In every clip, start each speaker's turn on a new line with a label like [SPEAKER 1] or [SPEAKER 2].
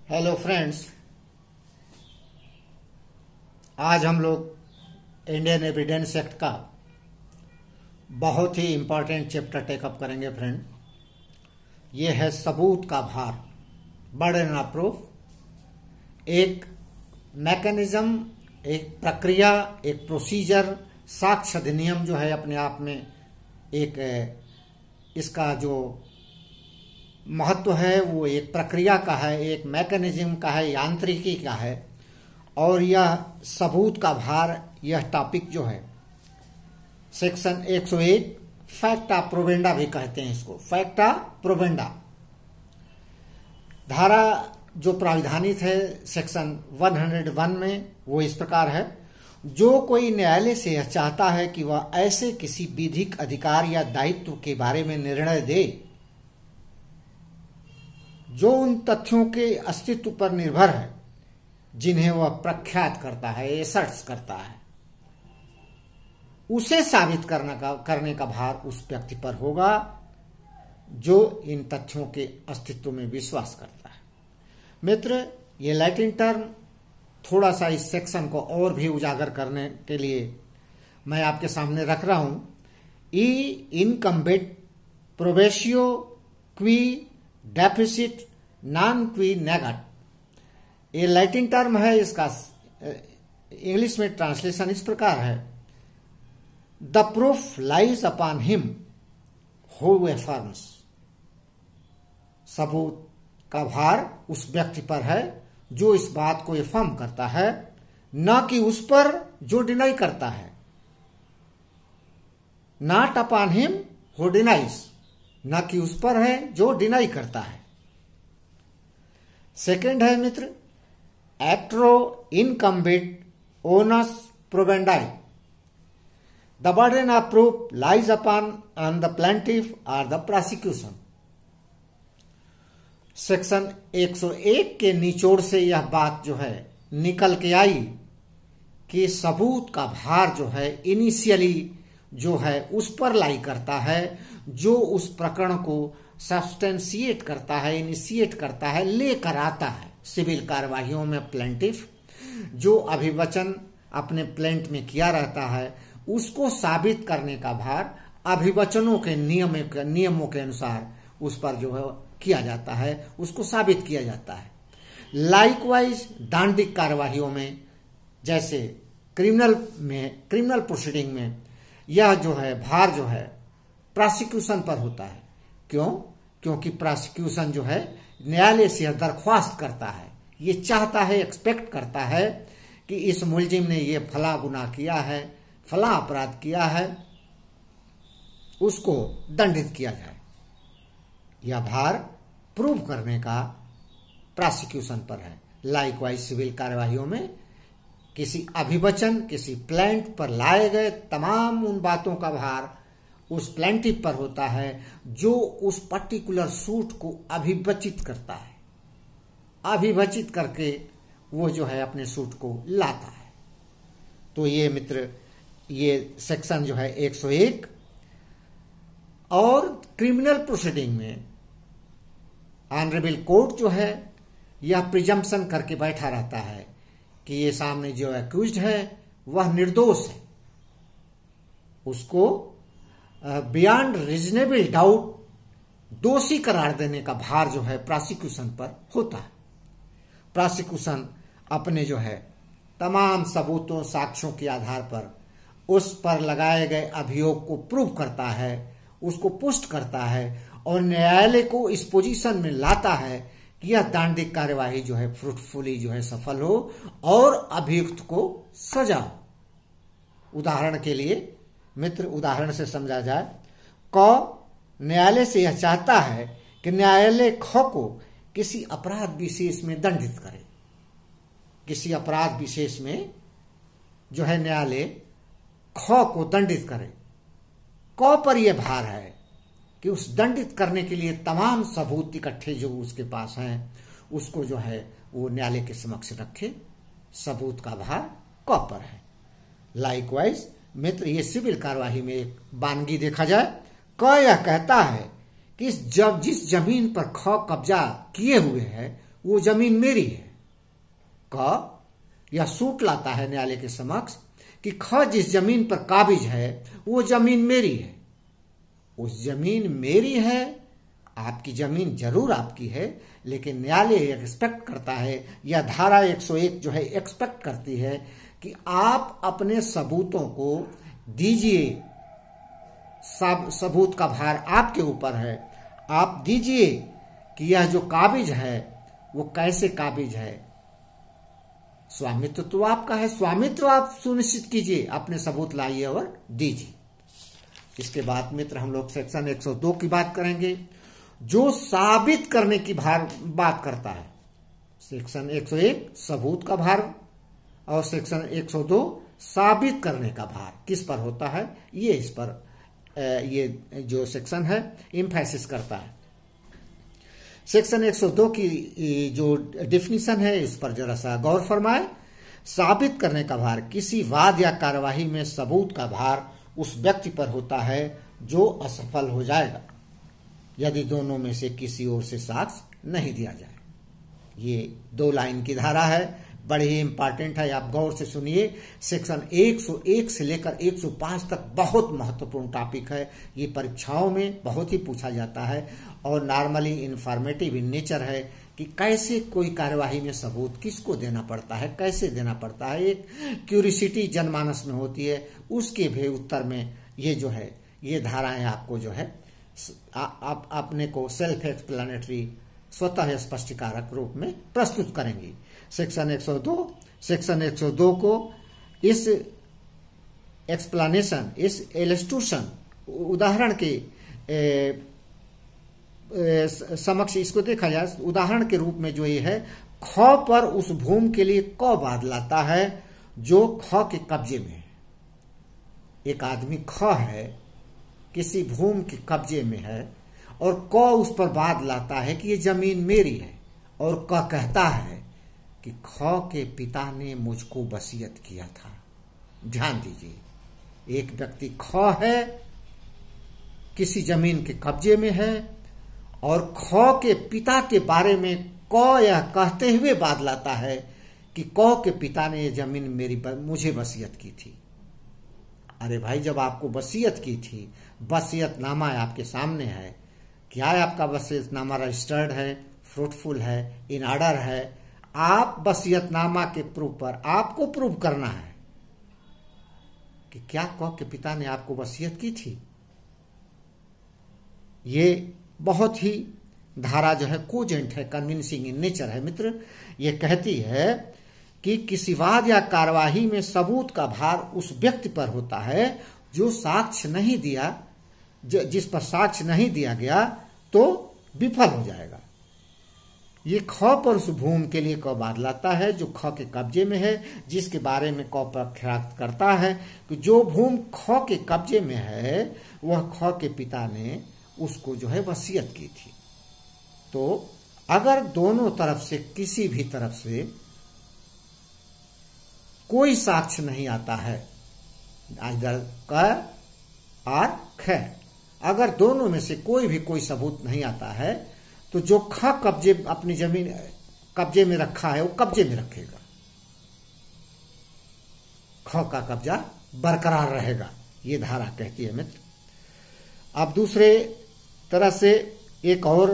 [SPEAKER 1] Hello friends, आज हम लोग इंडियन एविडेंस एक्ट का बहुत ही इम्पोर्टेंट चैप्टर टेकअप करेंगे फ्रेंड। ये है सबूत का भार, बर्डन ऑफ प्रूफ। एक मैकेनिज्म, एक प्रक्रिया, एक प्रोसीजर, साक्ष्य अधिनियम जो है अपने आप में एक इसका जो महत्व है वो एक प्रक्रिया का है, एक मैकेनिज्म का है, यांत्रिकी का है। और यह सबूत का भार, यह टॉपिक जो है सेक्शन 101 फैक्टा प्रोवेंडा भी कहते हैं इसको, फैक्टा प्रोवेंडा। धारा जो प्राविधानित है सेक्शन 101 में वो इस प्रकार है। जो कोई न्यायालय से यह चाहता है कि वह ऐसे किसी विधिक अधिकार या दायित्व के बारे में निर्णय दे जो उन तथ्यों के अस्तित्व पर निर्भर है जिन्हें वह प्रख्यात करता है, एसर्ट्स करता है, उसे साबित करने का भार उस व्यक्ति पर होगा जो इन तथ्यों के अस्तित्व में विश्वास करता है। मित्र, ये लैटिन टर्म थोड़ा सा इस सेक्शन को और भी उजागर करने के लिए मैं आपके सामने रख रहा हूं। ई इनकम्बेट प्रोबेशियो क्वी डेफिसिट नॉन क्वी नेगट, ये लैटिन टर्म है। इसका इंग्लिश में ट्रांसलेशन इस प्रकार है, the proof lies upon him who एफर्म्स। सबूत का भार उस व्यक्ति पर है जो इस बात को एफर्म करता है, न कि उस पर जो डिनाई करता है। Not upon him who denies, न कि उस पर है जो डिनाई करता है। सेकेंड है मित्र, एक्ट्रो इनकम्बिट ओनस प्रोवेंडाई, the burden of proof lies upon on the plaintiff और द प्रोसिक्यूशन। सेक्शन 101 के निचोड़ से यह बात जो है निकल के आई कि सबूत का भार जो है इनिशियली जो है उस पर लाई करता है जो उस प्रकरण को सब्सटेंशिएट करता है, इनिशिएट करता है, लेकर आता है सिविल कार्यवाहियों में। प्लेंटिफ जो अभिवचन अपने प्लेंट में किया रहता है उसको साबित करने का भार अभिवचनों के नियमों के अनुसार उस पर जो है किया जाता है, उसको साबित किया जाता है। लाइकवाइज दांडिक कार्यवाहियों में, जैसे क्रिमिनल प्रोसीडिंग में, यह जो है भार जो है प्रोसिक्यूशन पर होता है। क्यों? क्योंकि प्रोसिक्यूशन जो है न्यायालय से दरख्वास्त करता है, ये चाहता है, एक्सपेक्ट करता है कि इस मुलजिम ने ये फला गुनाह किया है, फला अपराध किया है, उसको दंडित किया जाए। यह भार प्रूव करने का प्रोसिक्यूशन पर है। लाइकवाइज सिविल कार्यवाहियों में किसी अभिवचन, किसी प्लेंट पर लाए गए तमाम उन बातों का भार उस प्लेंटिफ पर होता है जो उस पर्टिकुलर सूट को अभिवचित करता है, अभिवचित करके वो जो है अपने सूट को लाता है। तो ये मित्र, ये सेक्शन जो है 101। और क्रिमिनल प्रोसीडिंग में ऑनरेबल कोर्ट जो है यह प्रिजम्पशन करके बैठा रहता है कि ये सामने जो एक्यूज्ड है वह निर्दोष है, उसको बियॉन्ड रीजनेबल डाउट दोषी करार देने का भार जो है प्रोसिक्यूशन पर होता है। प्रोसिक्यूशन अपने जो है तमाम सबूतों, साक्ष्यों के आधार पर उस पर लगाए गए अभियोग को प्रूव करता है, उसको पुष्ट करता है और न्यायालय को इस पोजीशन में लाता है कि यह दांडिक कार्यवाही जो है फ्रूटफुली जो है सफल हो और अभियुक्त को सजा हो। उदाहरण के लिए मित्र, उदाहरण से समझा जाए, क न्यायालय से यह चाहता है कि न्यायालय ख को किसी अपराध विशेष में दंडित करे। किसी अपराध विशेष में जो है न्यायालय ख को दंडित करे। क पर यह भार है कि उस दंडित करने के लिए तमाम सबूत इकट्ठे जो उसके पास हैं उसको जो है वो न्यायालय के समक्ष रखे। सबूत का भार क पर है। लाइकवाइज मित्र, ये सिविल कार्यवाही में एक बानगी देखा जाए, क यह कहता है कि जिस जमीन पर ख कब्जा किए हुए है वो जमीन मेरी है। क यह सूट लाता है न्यायालय के समक्ष कि ख जिस जमीन पर काबिज है वो जमीन मेरी है। उस जमीन मेरी है, आपकी जमीन जरूर आपकी है, लेकिन न्यायालय एक्सपेक्ट करता है, या धारा 101 जो है एक्सपेक्ट करती है कि आप अपने सबूतों को दीजिए। सबूत का भार आपके ऊपर है, आप दीजिए कि यह जो काबिज है वो कैसे काबिज है। स्वामित्व तो आपका है, स्वामित्व आप सुनिश्चित कीजिए, अपने सबूत लाइए और दीजिए। इसके बाद मित्र हम लोग सेक्शन 102 की बात करेंगे, जो साबित करने की बात करता है। सेक्शन 101 सबूत का भार और सेक्शन 102 साबित करने का भार किस पर होता है, ये इस पर ये जो सेक्शन है एम्फेसिस करता है। सेक्शन 102 की जो डेफिनेशन है इस पर जरा सा गौर फरमाए। साबित करने का भार, किसी वाद या कार्यवाही में सबूत का भार उस व्यक्ति पर होता है जो असफल हो जाएगा यदि दोनों में से किसी ओर से साक्ष्य नहीं दिया जाए। ये 2 लाइन की धारा है, बड़ी ही इंपॉर्टेंट है, आप गौर से सुनिए। सेक्शन 101 से लेकर 105 तक बहुत महत्वपूर्ण टॉपिक है। ये परीक्षाओं में बहुत ही पूछा जाता है और नॉर्मली इंफॉर्मेटिव इन नेचर है कि कैसे कोई कार्यवाही में सबूत किसको देना पड़ता है, कैसे देना पड़ता है। एक क्यूरियोसिटी जनमानस में होती है, उसके भी उत्तर में ये जो है ये धाराएं आपको जो है अपने को सेल्फ एक्सप्लेनेटरी स्वतः स्पष्टीकारक रूप में प्रस्तुत करेंगी। सेक्शन 102 को इस एक्सप्लेनेशन, इस इलस्ट्रेशन, उदाहरण के समक्ष इसको देखा जाए उदाहरण के रूप में जो ये है, ख पर उस भूमि के लिए क बाद लाता है जो ख के कब्जे में है। एक आदमी ख है, किसी भूमि के कब्जे में है और क उस पर बाद लाता है कि ये जमीन मेरी है, और क कहता है कि ख के पिता ने मुझको वसीयत किया था। ध्यान दीजिए, एक व्यक्ति ख है, किसी जमीन के कब्जे में है और ख के पिता के बारे में क यह कहते हुए बाद लाता है कि क के पिता ने ये जमीन मुझे वसीयत की थी। अरे भाई, जब आपको वसीयत की थी, वसीयतनामा आपके सामने है, क्या है आपका वसीयतनामा रजिस्टर्ड है, फ्रूटफुल है, इन ऑर्डर है। आप वसीयतनामा के प्रूफ पर आपको प्रूव करना है कि क्या क के पिता ने आपको वसीयत की थी। ये बहुत ही धारा जो है कोजेंट है, कन्विंसिंग इन नेचर है मित्र। ये कहती है कि किसी वाद या कार्यवाही में सबूत का भार उस व्यक्ति पर होता है जो साक्ष्य नहीं दिया, जिस पर साक्ष्य नहीं दिया गया तो विफल हो जाएगा। ये ख पर उस भूमि के लिए क बाद लाता है जो ख के कब्जे में है, जिसके बारे में क प्रख्यात करता है कि जो भूमि ख के कब्जे में है वह ख के पिता ने उसको जो है वसीयत की थी। तो अगर दोनों तरफ से किसी भी तरफ से कोई साक्ष्य नहीं आता है, इधर क और ख, अगर दोनों में से कोई सबूत नहीं आता है तो जो ख कब्जे अपनी जमीन कब्जे में रखा है वो कब्जे में रखेगा, ख का कब्जा बरकरार रहेगा, ये धारा कहती है मित्र। अब दूसरे तरह से एक और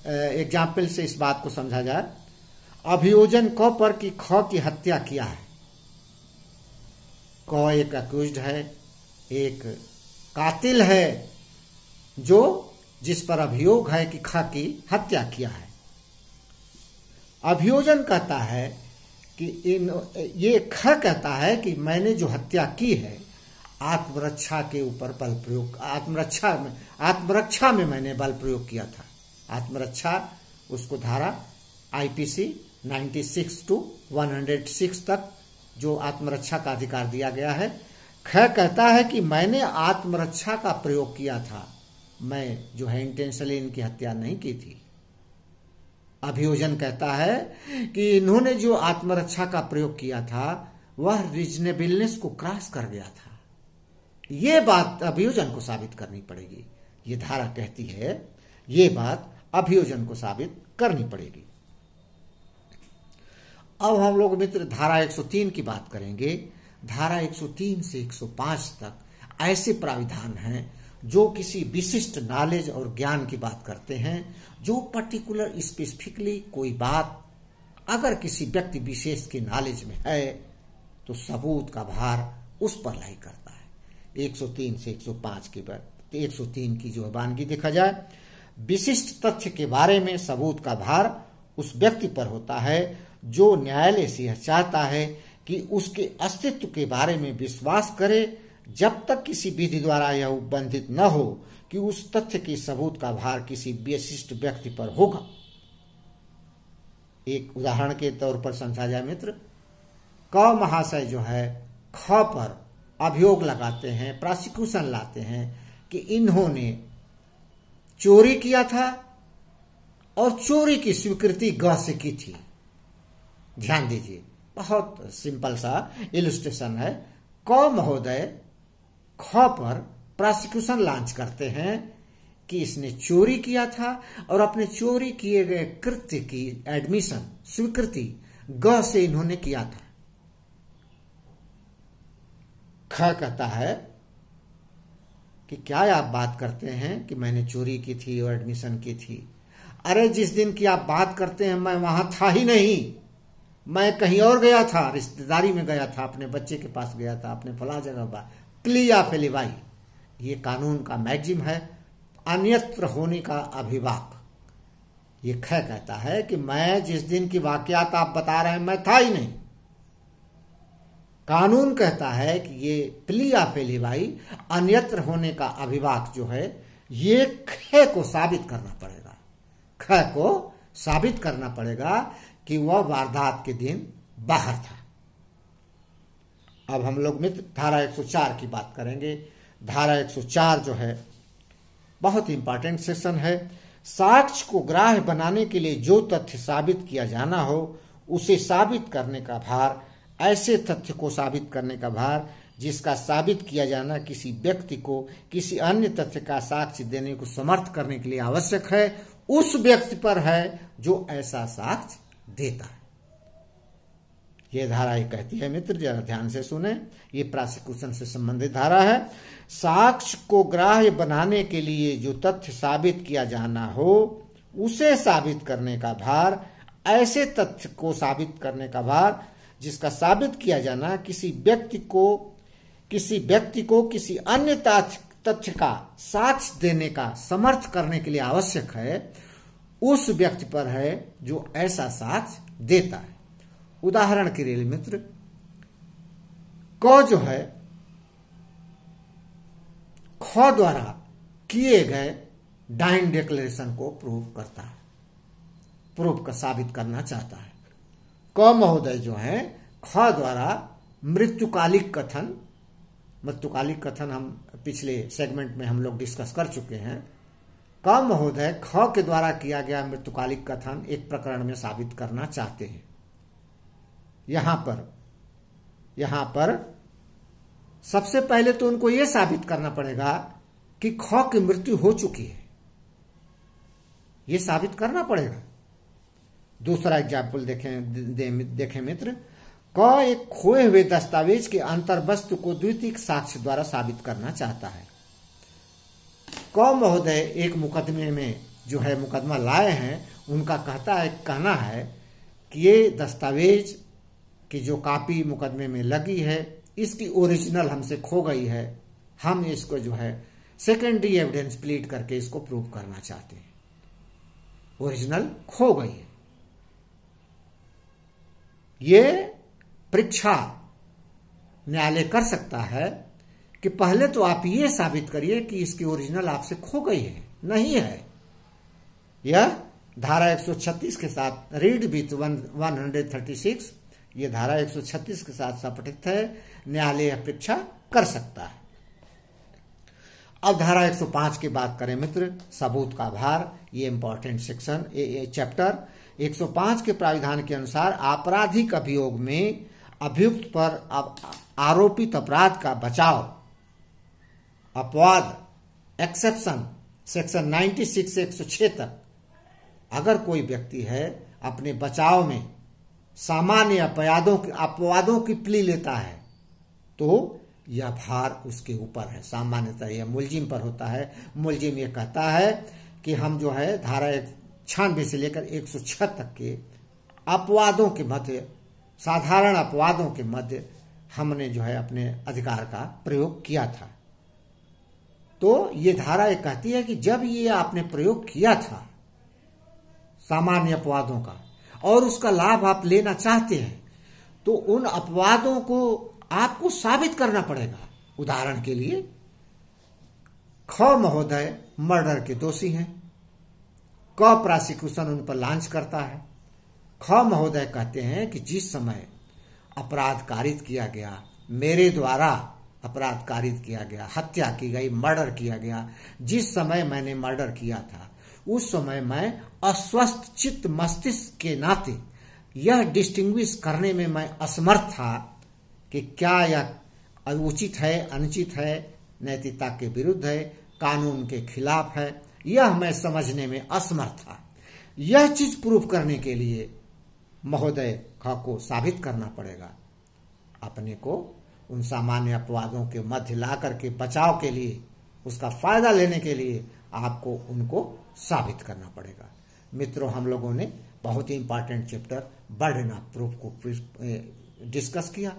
[SPEAKER 1] एग्जाम्पल से इस बात को समझा जाए। अभियोजन क पर कि ख की हत्या किया है। क एक अक्यूज्ड है, एक कातिल है जो जिस पर अभियोग है कि ख की हत्या किया है। अभियोजन कहता है कि ये ख कहता है कि मैंने जो हत्या की है आत्मरक्षा के ऊपर बल प्रयोग, आत्मरक्षा में मैंने बल प्रयोग किया था। आत्मरक्षा उसको धारा आईपीसी 96 to 106 तक जो आत्मरक्षा का अधिकार दिया गया है। ख कहता है कि मैंने आत्मरक्षा का प्रयोग किया था, मैं जो है इंटेंशनली इनकी हत्या नहीं की थी। अभियोजन कहता है कि इन्होंने जो आत्मरक्षा का प्रयोग किया था वह रीजनेबलनेस को क्रॉस कर गया था। ये बात अभियोजन को साबित करनी पड़ेगी। ये धारा कहती है ये बात अभियोजन को साबित करनी पड़ेगी। अब हम लोग मित्र धारा 103 की बात करेंगे। धारा 103 से 105 तक ऐसे प्राविधान हैं जो किसी विशिष्ट नॉलेज और ज्ञान की बात करते हैं, जो पर्टिकुलर स्पेसिफिकली कोई बात अगर किसी व्यक्ति विशेष के नॉलेज में है तो सबूत का भार उस पर लाई करता है। 103 से 105 की बात 103 की जो वानगी देखा जाए, विशिष्ट तथ्य के बारे में सबूत का भार उस व्यक्ति पर होता है जो न्यायालय से यह चाहता है कि उसके अस्तित्व के बारे में विश्वास करे, जब तक किसी विधि द्वारा यह उपबंधित न हो कि उस तथ्य के सबूत का भार किसी विशिष्ट व्यक्ति पर होगा। एक उदाहरण के तौर पर समझा जाए मित्र, क महाशय जो है ख पर अभियोग लगाते हैं, प्रोसिक्यूशन लाते हैं कि इन्होंने चोरी किया था और चोरी की स्वीकृति ग से की थी। ध्यान दीजिए, बहुत सिंपल सा इलस्ट्रेशन है। क महोदय ख पर प्रोसिक्यूशन लॉन्च करते हैं कि इसने चोरी किया था और अपने चोरी किए गए कृत्य की एडमिशन स्वीकृति ग से इन्होंने किया था। ख कहता है कि क्या आप बात करते हैं कि मैंने चोरी की थी और एडमिशन की थी? अरे जिस दिन की आप बात करते हैं मैं वहां था ही नहीं, मैं कहीं और गया था, रिश्तेदारी में गया था, अपने बच्चे के पास गया था, अपने फला जगह पर। प्लिया फेलिवाई, ये कानून का मैक्सिम है, अन्यत्र होने का अभिवाक। ये ख कहता है कि मैं जिस दिन की वाकयात आप बता रहे हैं मैं था ही नहीं। कानून कहता है कि ये प्लिया फेलिवाई अन्यत्र होने का अभिवाक जो है ये ख को साबित करना पड़ेगा। ख को साबित करना पड़ेगा कि वह वारदात के दिन बाहर था। अब हम लोग मित्र धारा 104 की बात करेंगे। धारा 104 जो है बहुत इंपॉर्टेंट सेक्शन है। साक्ष्य को ग्राह्य बनाने के लिए जो तथ्य साबित किया जाना हो उसे साबित करने का भार, ऐसे तथ्य को साबित करने का भार जिसका साबित किया जाना किसी व्यक्ति को किसी अन्य तथ्य का साक्ष्य देने को समर्थ करने के लिए आवश्यक है, उस व्यक्ति पर है जो ऐसा साक्ष्य देता है। यह धारा ये कहती है मित्र, जरा ध्यान से सुने, ये प्रोसिक्यूशन से संबंधित धारा है। साक्ष्य को ग्राह्य बनाने के लिए जो तथ्य साबित किया जाना हो उसे साबित करने का भार, ऐसे तथ्य को साबित करने का भार जिसका साबित किया जाना किसी व्यक्ति को किसी अन्य तथ्य का साक्ष्य देने का समर्थ करने के लिए आवश्यक है, उस व्यक्ति पर है जो ऐसा साक्ष्य देता है। उदाहरण के लिए मित्र, क जो है ख द्वारा किए गए डाइंग डिक्लेरेशन को प्रूव करता है, प्रूव का साबित करना चाहता है। क महोदय जो है ख द्वारा मृत्युकालिक कथन हम पिछले सेगमेंट में हम लोग डिस्कस कर चुके हैं। क महोदय ख के द्वारा किया गया मृत्युकालिक कथन एक प्रकरण में साबित करना चाहते हैं। यहां पर सबसे पहले तो उनको यह साबित करना पड़ेगा कि ख की मृत्यु हो चुकी है, यह साबित करना पड़ेगा। दूसरा एग्जाम्पल देखें मित्र, क एक खोए हुए दस्तावेज के अंतर्वस्तु को द्वितीयक साक्ष्य द्वारा साबित करना चाहता है। क महोदय एक मुकदमे में जो है मुकदमा लाए हैं, उनका कहना है कि ये दस्तावेज की जो कॉपी मुकदमे में लगी है इसकी ओरिजिनल हमसे खो गई है, हम इसको जो है सेकेंडरी एविडेंस प्लीड करके इसको प्रूव करना चाहते हैं, ओरिजिनल खो गई है। ये परीक्षा न्यायालय कर सकता है कि पहले तो आप ये साबित करिए कि इसकी ओरिजिनल आपसे खो गई है, नहीं है। यह धारा 136 के साथ रीड विथ 136, ये धारा 136 के साथ संपठित है, न्यायालय परीक्षा कर सकता है। अब धारा 105 की बात करें मित्र, सबूत का भार, ये इंपॉर्टेंट सेक्शन चैप्टर 105 के प्राविधान के अनुसार आपराधिक अभियोग में अभियुक्त पर आरोपित अपराध का बचाव, अपवाद, एक्सेप्शन सेक्शन 96 से 106 तक, अगर कोई व्यक्ति है अपने बचाव में सामान्य अपवादों की प्ली लेता है तो यह भार उसके ऊपर है। सामान्यतः यह मुलजिम पर होता है। मुलजिम यह कहता है कि हम जो है धारा 96 से लेकर 106 तक के अपवादों के मध्य, साधारण अपवादों के मध्य हमने जो है अपने अधिकार का प्रयोग किया था। तो ये धारा ये कहती है कि जब ये आपने प्रयोग किया था सामान्य अपवादों का और उसका लाभ आप लेना चाहते हैं तो उन अपवादों को आपको साबित करना पड़ेगा। उदाहरण के लिए, ख महोदय मर्डर के दोषी हैं, क प्रोसिक्यूशन उन पर लॉन्च करता है। ख महोदय कहते हैं कि जिस समय अपराध कारित किया गया, मेरे द्वारा अपराध कारित किया गया, हत्या की गई, मर्डर किया गया, जिस समय मैंने मर्डर किया था उस समय मैं अस्वस्थ चित्त मस्तिष्क के नाते यह डिस्टिंग्विश करने में मैं असमर्थ था कि क्या यह उचित है, अनुचित है, नैतिकता के विरुद्ध है, कानून के खिलाफ है, यह मैं समझने में असमर्थ था। यह चीज प्रूफ करने के लिए महोदय ख को साबित करना पड़ेगा। अपने को उन सामान्य अपवादों के मध्य ला करके बचाव के लिए, उसका फायदा लेने के लिए आपको उनको साबित करना पड़ेगा। मित्रों, हम लोगों ने बहुत ही important chapter burden of proof को डिस्कस किया।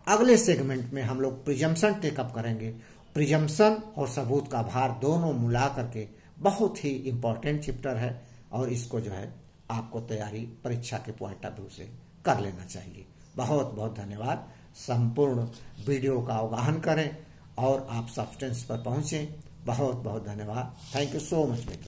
[SPEAKER 1] अगले सेगमेंट में हम लोग प्रिजम्पशन टेकअप करेंगे। प्रिजम्पशन और सबूत का भार दोनों मिला करके बहुत ही इंपॉर्टेंट चैप्टर है और इसको जो है आपको तैयारी परीक्षा के पॉइंट ऑफ व्यू से कर लेना चाहिए। बहुत बहुत धन्यवाद। संपूर्ण वीडियो का अवगाहन करें और आप सब्सटेंस पर पहुंचें। बहुत बहुत धन्यवाद। Thank you so much.